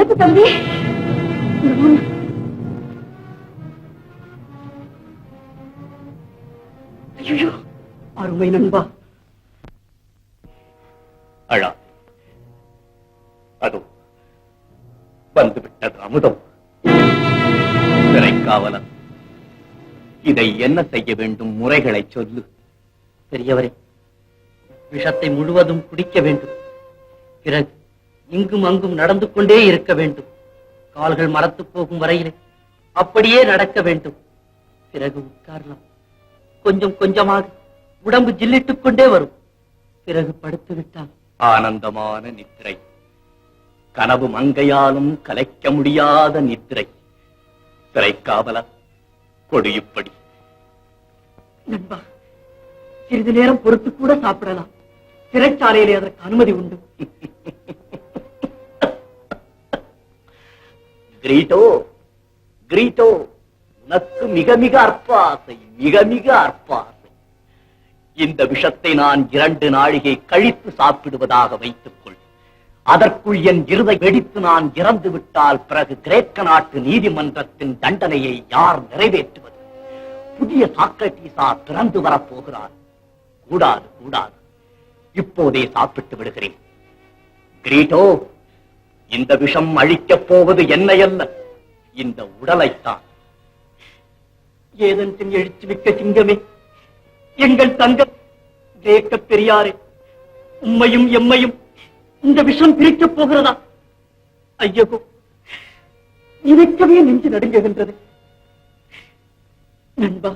எனக்கு தம்பி ஐயோ அருமை நண்பா அழா அதோ வந்துவிட்டது அமுதம். சிறைக்காவலன், இதை என்ன செய்ய வேண்டும்? முறைகளை சொல்லு. பெரியவரே, விஷத்தை முழுவதும் குடிக்க வேண்டும். பிறகு இங்கும் அங்கும் நடந்து கொண்டே இருக்க வேண்டும். கால்கள் மரத்து போகும் வரையிலே அப்படியே நடக்க வேண்டும். பிறகு உட்காரலாம். கொஞ்சம் கொஞ்சமாக உடம்பு ஜில்லிட்டுக் கொண்டே வரும். பிறகு படுத்து விட்டால் ஆனந்தமான நித்திரை, கனவு மங்கையாலும் கலைக்க முடியாத நித்திரை. சிறைக்காவலர், கொடியுப்படி. நண்பா, சிறிது நேரம் பொறுத்து கூட சாப்பிடலாம். சிறைச்சாலையிலே அதற்கு அனுமதி உண்டு. கிரீட்டோ, கிரீட்டோ, உனக்கு மிக மிக அற்ப ஆசை, மிக மிக அற்ப ஆசை. இந்த விஷத்தை நான் 2 நாழிகை கழித்து சாப்பிடுவதாக வைத்துக் கொள். அதற்குள் என் இருதை வெடித்து நான் இறந்து விட்டால் பிறகு கிரேக்க நாட்டு நீதிமன்றத்தின் தண்டனையை யார் நிறைவேற்றுவது? புதிய சாக்ரடீஸா பிறந்து வரப்போகிறார். கூடாது, கூடாது. இப்போதே சாப்பிட்டு விடுகிறேன். கிரீட்டோ, இந்த விஷம் அழிக்கப் போவது என்னை அல்ல, இந்த உடலைத்தான். ஏதென்றின் எழுச்சி மிக்க சிங்கமே, எங்கள் தங்க கிரேக்க பெரியாரே, உம்மையும் எம்மையும் இந்த விஷம் பிரிக்கப் போகிறதா? ஐயோ, நினைக்கவே நெஞ்சு நடுங்குகின்றது. நண்பா,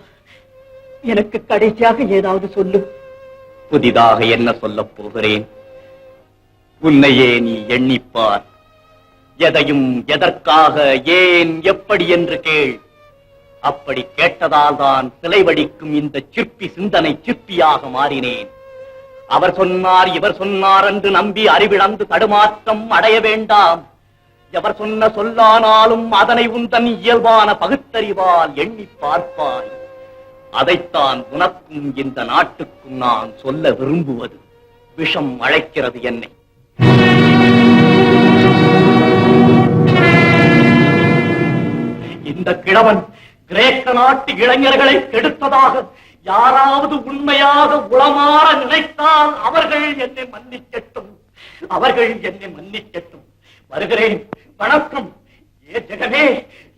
எனக்கு கடைசியாக ஏதாவது சொல்லு. புதிதாக என்ன சொல்லப் போகிறேன்? உன்னையே நீ எண்ணிப்பார். எதையும் எதற்காக, ஏன், எப்படி என்று கேள். அப்படி கேட்டதால் தான் சிலை வடிக்கும் இந்த சிற்பி சிந்தனை சிற்பியாக மாறினேன். அவர் சொன்னார், இவர் சொன்னார் என்று நம்பி அறிவிழந்து தடுமாற்றம் அடைய வேண்டாம். எவர் சொன்ன சொல்லானாலும் அதனை உந்தன் இயல்பான பகுத்தறிவால் எண்ணி பார்ப்பாய். அதைத்தான் உனக்கும் இந்த நாட்டுக்கும் நான் சொல்ல விரும்புவது. விஷம் அழைக்கிறது என்னை. இந்த கிழவன் கிரேக்க நாட்டு இளைஞர்களை கெடுத்ததாக யாராவது உண்மையாக உளமாற நினைத்தால் அவர்கள் என்னை மன்னிக்கட்டும், அவர்கள் என்னை மன்னிக்கட்டும். வருகிறேன். வணக்கம். ஏ ஜெகமே,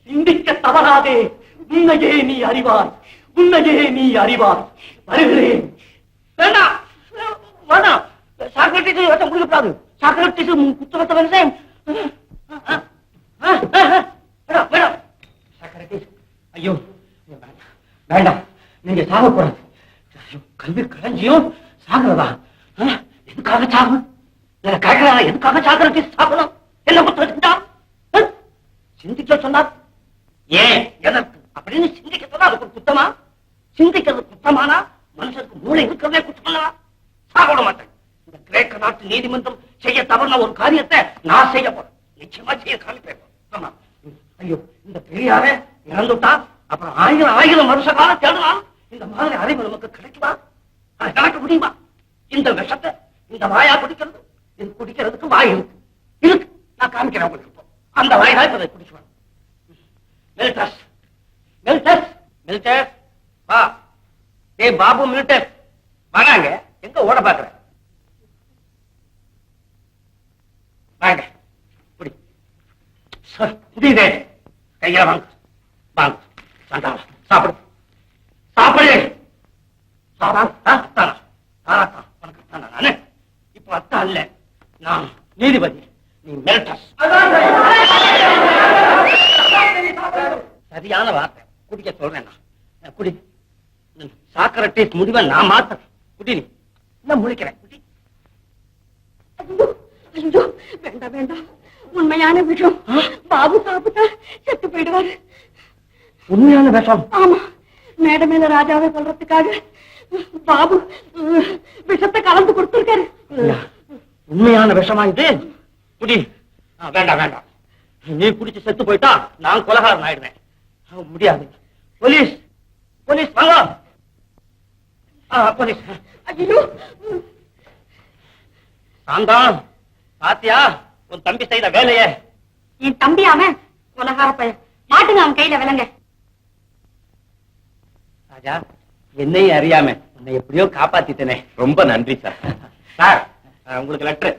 சிந்திக்க தவறாதே. உன்னையே நீ அறிவாய், உன்னையே நீ அறிவாய். வருகிறேன். வேண்டாம், வேண்டாம். சாக்ரட்டிஸ் வச்ச முடிக்கப்படாது. சாக்ரட்டிஸ் குத்தவத்த மனுஷன். வேண்டாம், வேண்டாம். சாக்ரட்டிஸ், ஐயோ வேண்டாம், நீங்க சாக போறாங்க. கல்வி களஞ்சியம் சாகிறதா? எதுக்காக சாகும்? கேட்கிறதா? எதுக்காக சாக்ரட்டிஸ் சாகணும்? என்ன குற்றம்? சிந்திக்க சொன்னார். ஏன், எதற்கு அப்படின்னு சிந்திக்க சொன்னா அதுக்கு குத்தமா? சிந்திக்கிறது குத்தமானா மனுஷனுக்கு மூளை இருக்கிறதே குற்றமா? சாப்பிட மாட்டேன். இந்த கிரேக்க நாட்டு நீதிமன்றம் செய்ய தவறுன ஒரு காரியத்தை நான் செய்ய போறேன். நிச்சயமா செய்ய காமிப்பேன். ஆமா. ஐயோ, இந்த பெரியாரே இறந்துட்டா அப்புறம் 1000 வருஷ காலம் தேடினாலும் இந்த மாதிரி அறிவு நமக்கு கிடைக்குமா? நடக்க முடியுமா? இந்த விஷத்தை இந்த வாயா குடிக்கிறது? இது குடிக்கிறதுக்கு வாய் இருக்கு, இருக்கு. நான் காமிக்கிறேன் உங்களுக்கு. அந்த வாய் தான் இப்ப குடிச்சுவாங்க. மில்டஸ், மில்டஸ், மில்டஸ், வா. ஏ பாபு, மில்டஸ் வாங்க. எங்க ஓட பாக்குற? வாங்க, குடி. புரியுதே? கையில வாங்க, வாங்க. சாப்பிடு, சாப்பிடு. இப்ப அத்தா இல்ல, நான் நீதிபதி. நீ மில்டஸ். சரியான வார்த்தை. குடிக்க சொல்றேன். குடி. சாக்ரட்டிஸ் முடிவை நான் மாத்தேன். குடி. நீ என்ன முழிக்கிறேன்? குடி. ஐயோ, வேண்டாம் வேண்டாம். உண்மையான விஷம். பாபு சாப்பிட்டா செத்து போயிடுவாரு. உண்மையான விஷம்? ஆமா. மேட மேல ராஜாவை சொல்றதுக்காக பாபு விஷத்தை கலந்து கொடுத்திருக்காரு. உண்மையான விஷமா இது? குடி. வேண்டாம் வேண்டாம். நீ குடிச்சு செத்து போயிட்டா நான் கொலகாரன் ஆயிடுவேன். முடியாது. போலீஸ், போலீஸ் வாங்க. போலீஸ். ஐயோ, சாந்தா, பாத்தியா உன் தம்பி செய்த வேலைய? என் தம்பியாம கொலகார பையன். மாட்டுங்க அவன் கையில விலங்க. ராஜா, என்னையும் அறியாம உன்னை எப்படியோ காப்பாத்திட்டனே. ரொம்ப நன்றி சார். சார் உங்களுக்கு லெட்டர்.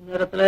நேரத்துல